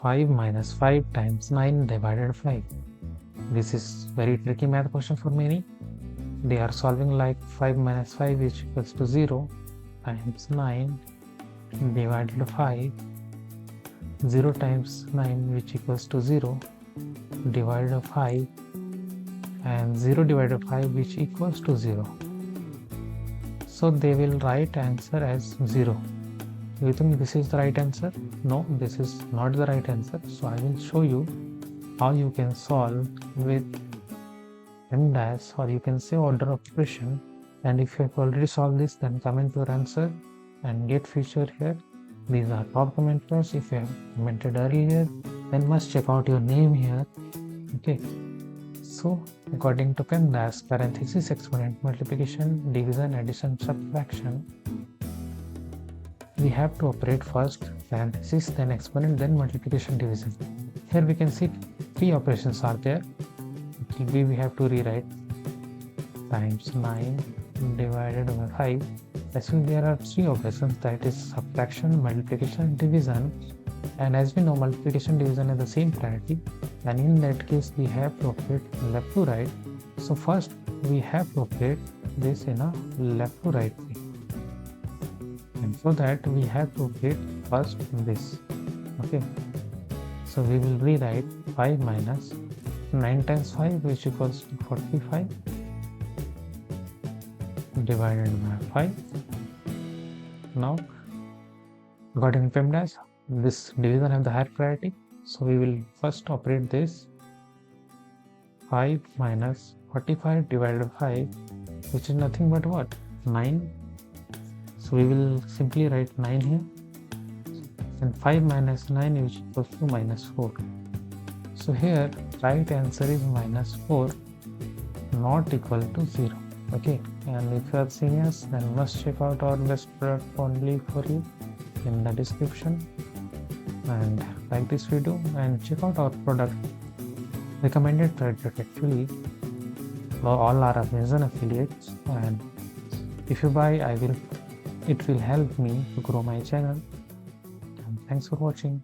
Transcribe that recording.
5 minus 5 times 9 divided 5. This is very tricky math question for many. They are solving like 5 minus 5 which equals to 0 times 9 divided 5. 0 times 9 which equals to 0 divided 5, and 0 divided 5 which equals to 0. So they will write answer as 0. You think this is the right answer? No, this is not the right answer. So I will show you how you can solve with PEMDAS, or you can say order operation. And if you have already solved this, then comment your answer and get featured here. These are top commenters. If you have commented earlier, then must check out your name here. Okay. So according to PEMDAS, parenthesis, exponent, multiplication, division, addition, subtraction, we have to operate first parenthesis, then exponent, then multiplication, division. Here we can see 3 operations are there. It will be, we have to rewrite times 9 divided by 5. Actually there are 3 operations, that is subtraction, multiplication, division. And as we know, multiplication, division is the same priority, and in that case we have to operate left to right. So first we have to operate this in a left to right way, and for that we have to operate first this. Okay, so we will rewrite 5 minus 9 times 5 which equals to 45 divided by 5. Now according to PEMDAS, this division have the higher priority, so we will first operate this 5 minus 45 divided by 5, which is nothing but what? 9. So we will simply write 9 here, and 5 minus 9 which equals to minus 4. So here right answer is minus 4, not equal to 0. Okay, and if you are seniors, then must check out our best product only for you in the description, and like this video and check out our product recommended product. Actually all are Amazon affiliates, and if you buy, it will help me to grow my channel. And thanks for watching.